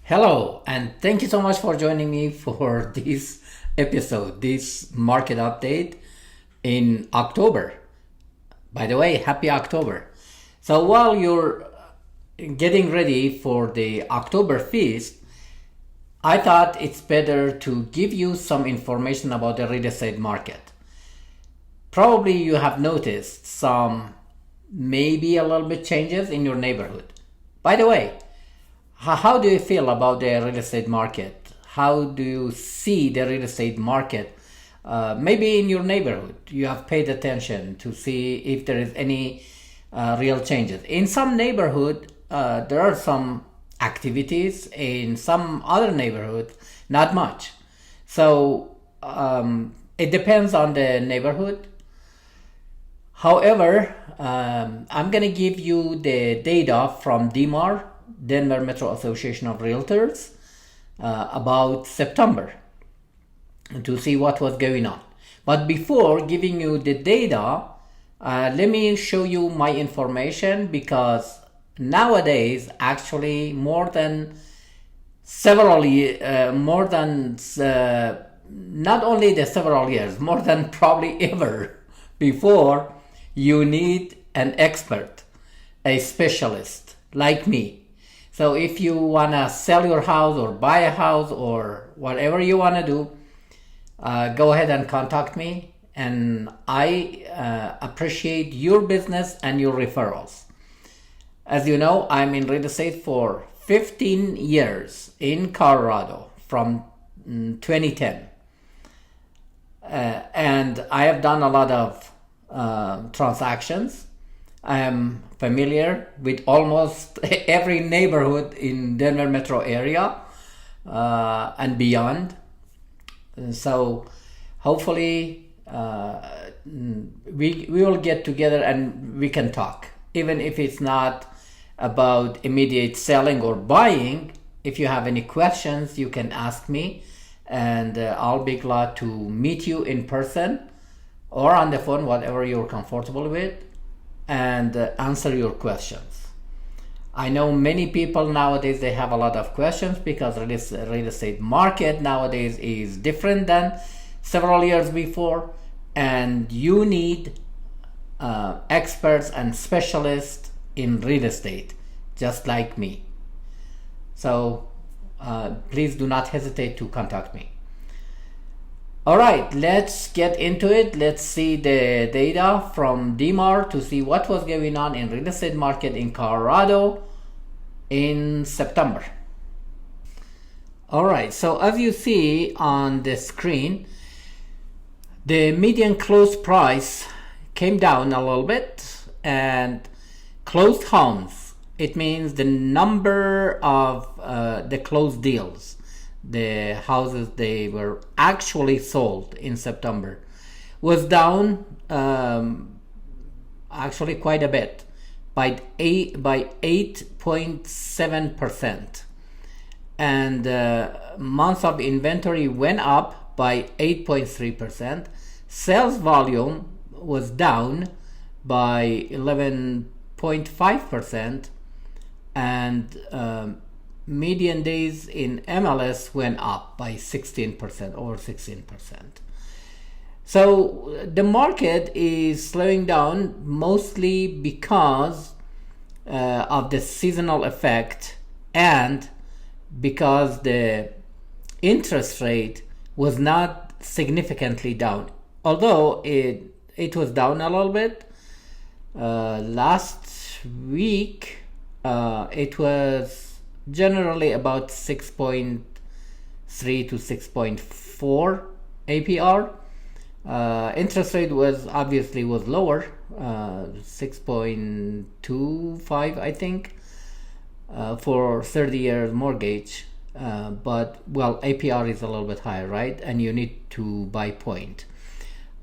Hello, and thank you so much for joining me for this episode, this market update in October. By the way, happy October. So while you're getting ready for the October feast, I thought it's better to give you some information about the real estate market. Probably you have noticed some maybe a little bit changes in your neighborhood. By the way, how do you feel about the real estate market? How do you see the real estate market? Maybe in your neighborhood, you have paid attention to see if there is any real changes. In some neighborhood, there are some activities. In some other neighborhoods, not much. So it depends on the neighborhood. However, I'm going to give you the data from DMAR, Denver Metro Association of Realtors, about September to see what was going on. But before giving you the data, let me show you my information, because nowadays, actually, more than not only the several years, more than probably ever before, you need an expert, a specialist like me. So if you want to sell your house or buy a house or whatever you want to do, go ahead and contact me. And I appreciate your business and your referrals. As you know, I'm in real estate for 15 years in Colorado from 2010. And I have done a lot of transactions. I am familiar with almost every neighborhood in Denver metro area and beyond. So hopefully we will get together and we can talk, even if it's not about immediate selling or buying. If you have any questions, you can ask me, and I'll be glad to meet you in person or on the phone, whatever you're comfortable with, and answer your questions. I know many people nowadays, they have a lot of questions because real estate market nowadays is different than several years before, and you need experts and specialists in real estate just like me. So please do not hesitate to contact me. All right, let's get into it. Let's see the data from DMAR to see what was going on in real estate market in Colorado in September. All right, so as you see on the screen, the median close price came down a little bit, and closed homes, it means the number of the closed deals, the houses they were actually sold in September, was down actually quite a bit by 8.7%, and months of inventory went up by 8.3%. Sales volume was down by 11.5%, and median days in MLS went up by 16%, over 16%. So the market is slowing down mostly because of the seasonal effect, and because the interest rate was not significantly down, although it was down a little bit. Last week it was generally about 6.3 to 6.4 APR. Interest rate was lower, 6.25 I think, for 30 years mortgage. But well, APR is a little bit higher, right? And you need to buy point.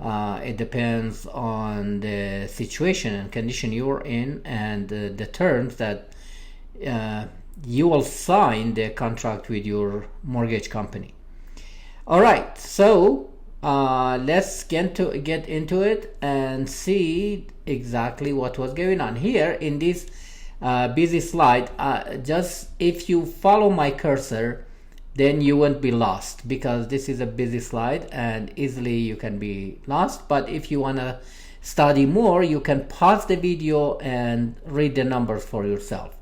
It depends on the situation and condition you're in, and the terms that you will sign the contract with your mortgage company. All right, so let's get into it and see exactly what was going on here in this busy slide. Just if you follow my cursor, then you won't be lost, because this is a busy slide and easily you can be lost. But if you want to study more, you can pause the video and read the numbers for yourself.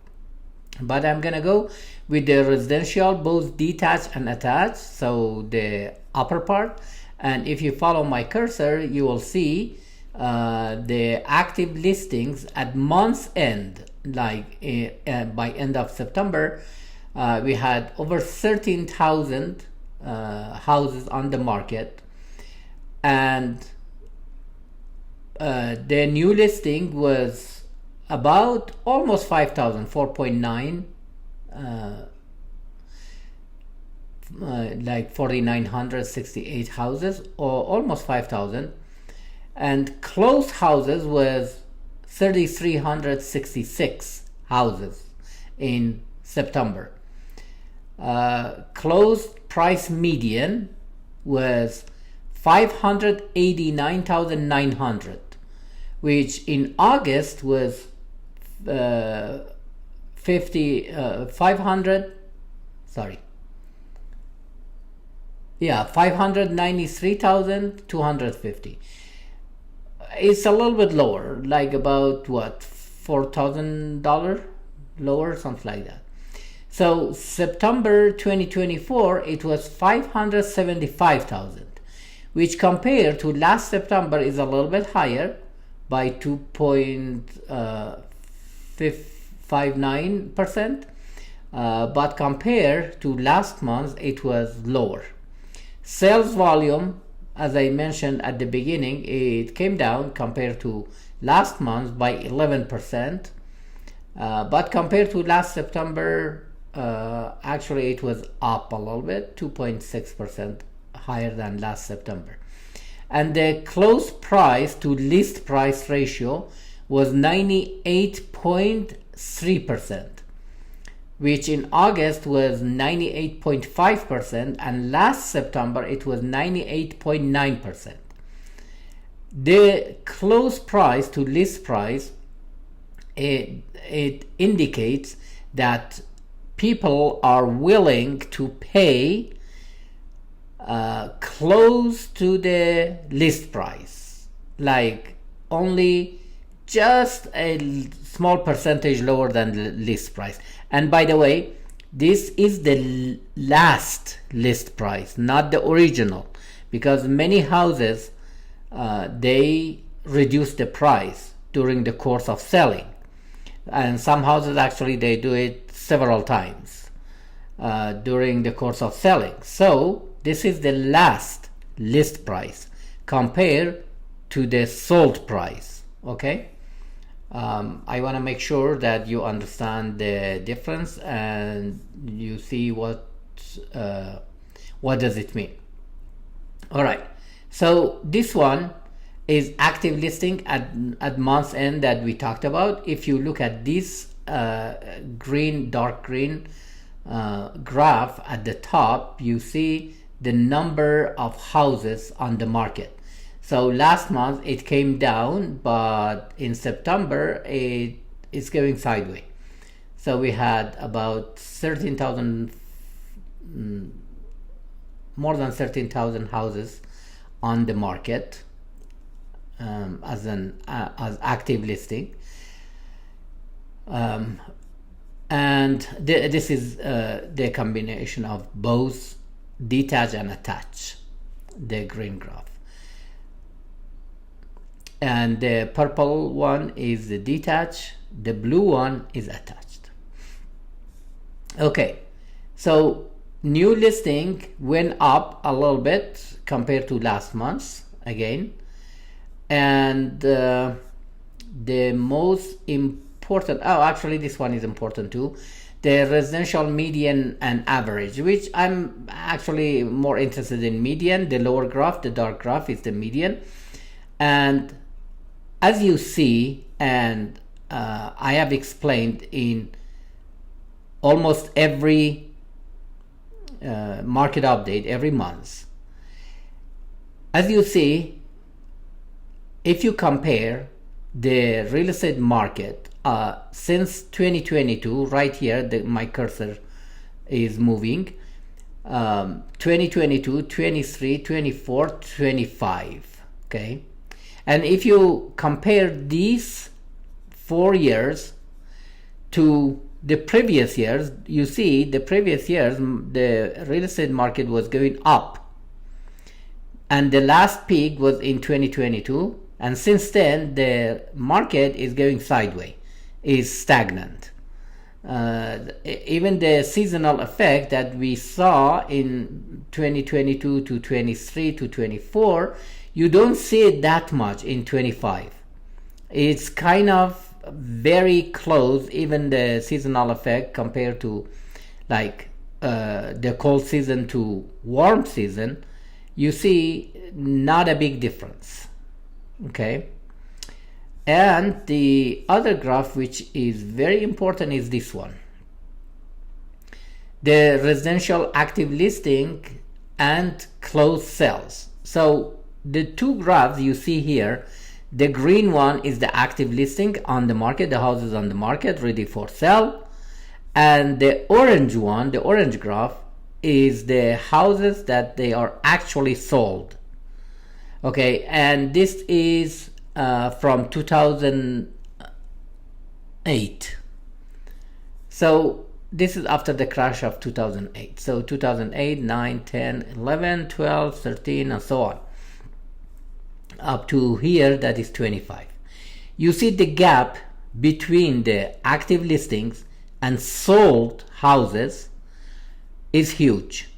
But I'm gonna go with the residential, both detached and attached, so the upper part. And if you follow my cursor, you will see the active listings at month's end. Like by end of September, we had over 13,000 houses on the market, and the new listing was about almost 5,000, 4.9, like 4,968 houses, or almost 5,000. And closed houses was 3,366 houses in September. Closed price median was 589,900, which in August was 593,250. It's a little bit lower, like about what, $4,000 lower, something like that. So September 2024, it was 575,000, which compared to last September is a little bit higher by 2.59%, but compared to last month, it was lower. Sales volume, as I mentioned at the beginning, it came down compared to last month by 11%, but compared to last September, actually it was up a little bit, 2.6% higher than last September. And the close price to list price ratio was 98.3%, which in August was 98.5%, and last September it was 98.9%. The close price to list price, it indicates that people are willing to pay close to the list price, like only just a small percentage lower than the list price. And by the way, this is the last list price, not the original, because many houses they reduce the price during the course of selling, and some houses actually they do it several times during the course of selling. So this is the last list price compared to the sold price. Okay, I want to make sure that you understand the difference and you see what does it mean. All right, so this one is active listing at month's end that we talked about. If you look at this dark green graph at the top, you see the number of houses on the market. So last month it came down, but in September it is going sideways. So we had about 13,000, more than 13,000 houses on the market as active listing, and this is the combination of both detached and attached, the green graph. And the purple one is the detached, the blue one is attached. Okay, so new listing went up a little bit compared to last month again, and the most important, actually this one is important too, the residential median and average, which I'm actually more interested in median. The lower graph, the dark graph, is the median. And as you see, and I have explained in almost every market update every month, as you see, if you compare the real estate market since 2022, right here, my cursor is moving, 2022, 23, 24, 25. Okay, and if you compare these 4 years to the previous years, you see the previous years the real estate market was going up, and the last peak was in 2022, and since then the market is going sideways, is stagnant. Even the seasonal effect that we saw in 2022 to 23 to 24, you don't see it that much in 25. It's kind of very close, even the seasonal effect compared to like the cold season to warm season, you see not a big difference. Okay, and the other graph which is very important is this one, the residential active listing and closed sales. So the two graphs you see here, the green one is the active listing on the market, the houses on the market ready for sale, and the orange one, the orange graph, is the houses that they are actually sold. Okay, and this is from 2008. So this is after the crash of 2008. So 2008, 9, 10, 11, 12, 13, and so on, up to here, that is 25. You see the gap between the active listings and sold houses is huge,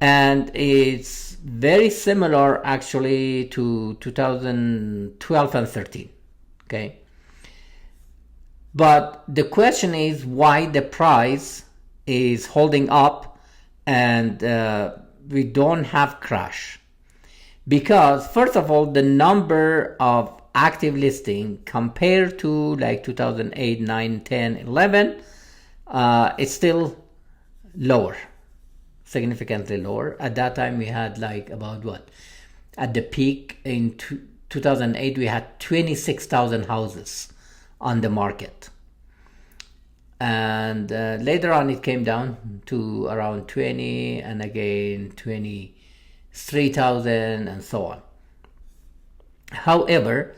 and it's very similar actually to 2012 and 13. Okay, but the question is why the price is holding up and we don't have crash. Because first of all, the number of active listing compared to like 2008, 9, 10, 11, it's still lower, significantly lower. At that time we had like about what? At the peak in 2008 we had 26,000 houses on the market. And later on it came down to around 20 and again 23,000 and so on. However,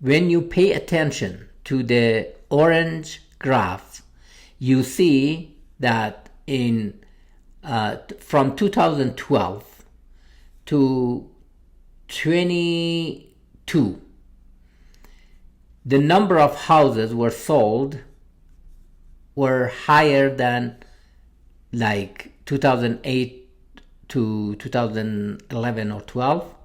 when you pay attention to the orange graph, you see that in from 2012 to 22, the number of houses were sold were higher than like 2008 to 2011 or 12.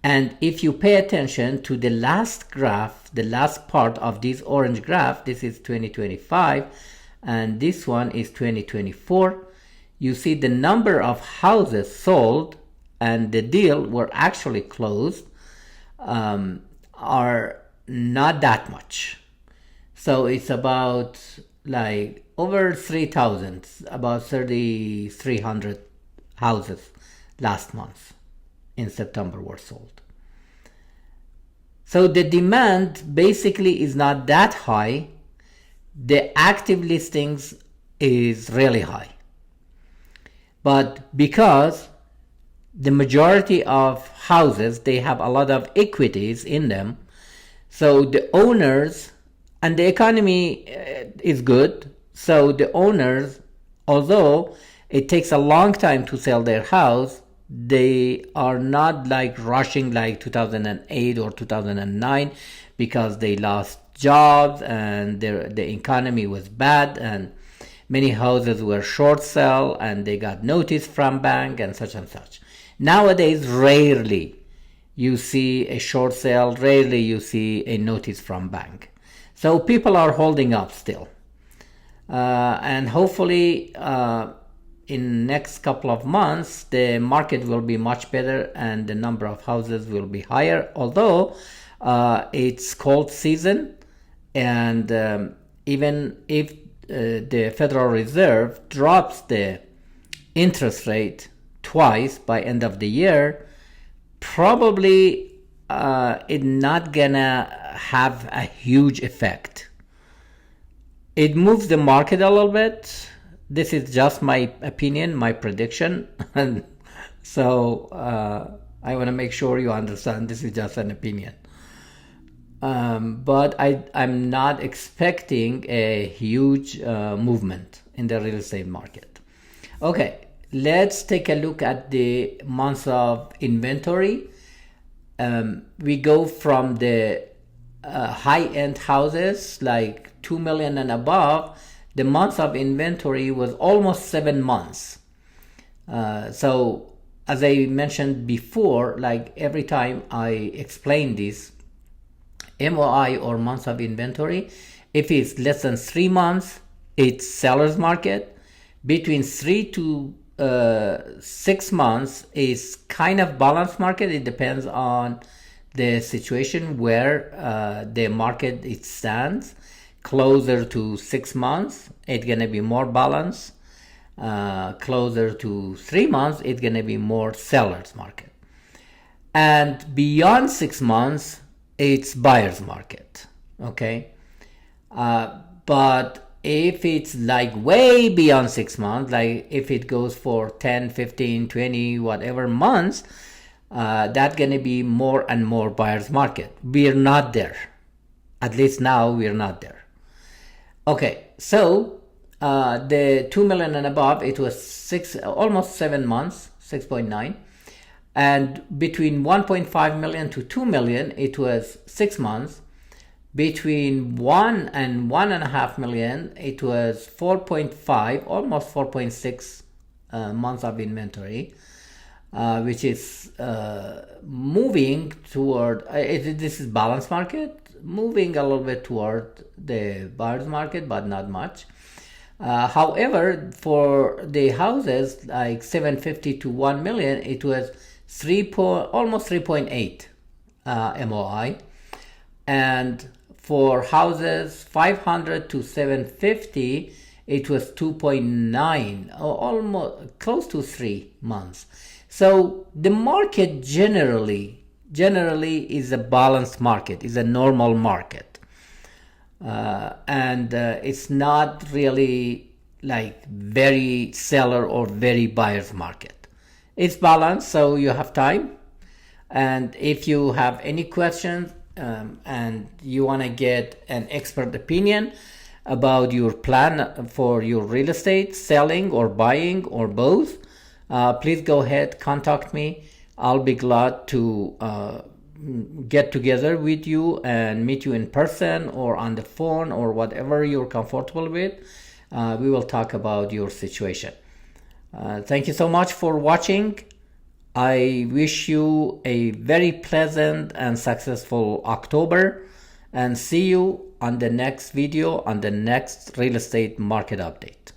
And if you pay attention to the last graph, the last part of this orange graph, this is 2025 and this one is 2024, you see the number of houses sold and the deal were actually closed are not that much. So it's about like over 3,000, about 3,300 houses last month in September were sold. So the demand basically is not that high. The active listings is really high. But because the majority of houses, they have a lot of equities in them, so the owners, and the economy is good, so the owners, although it takes a long time to sell their house, they are not like rushing like 2008 or 2009 because they lost jobs and the economy was bad and many houses were short sell and they got notice from bank and such and such. Nowadays, rarely you see a short sale, rarely you see a notice from bank. So people are holding up still. And hopefully in next couple of months, the market will be much better and the number of houses will be higher. Although it's cold season, and even if the Federal Reserve drops the interest rate twice by end of the year, probably it's not gonna have a huge effect. It moves the market a little bit. This is just my opinion, my prediction. And so I want to make sure you understand this is just an opinion. But I'm not expecting a huge movement in the real estate market. Okay, let's take a look at the months of inventory. We go from the high-end houses like 2 million and above. The months of inventory was almost 7 months. So as I mentioned before, like every time I explain this, MOI or months of inventory, if it's less than 3 months, it's seller's market. Between 3 to 6 months is kind of balanced market. It depends on the situation where the market it stands. Closer to 6 months, it's gonna be more balanced. Closer to 3 months, it's gonna be more seller's market. And beyond 6 months, it's buyer's market. Okay, but if it's like way beyond 6 months, like if it goes for 10, 15, 20, whatever months, that's gonna be more and more buyer's market. We're not there. At least now we're not there. Okay, so the 2 million and above, it was almost 7 months, 6.9. And between 1.5 million to 2 million, it was 6 months. Between 1 and 1.5 million, it was 4.5, almost 4.6 months of inventory, which is moving toward, this is balanced market, moving a little bit toward the buyer's market, but not much. However, for the houses like 750 to 1 million, it was almost 3.8 MOI. And for houses 500 to 750, it was 2.9, almost close to 3 months. So the market generally is a balanced market, is a normal market. And it's not really like very seller or very buyer's market. It's balanced, so you have time. And if you have any questions and you want to get an expert opinion about your plan for your real estate, selling or buying or both, please go ahead, contact me. I'll be glad to get together with you and meet you in person or on the phone or whatever you're comfortable with. We will talk about your situation. Thank you so much for watching. I wish you a very pleasant and successful October, and see you on the next video on the next real estate market update.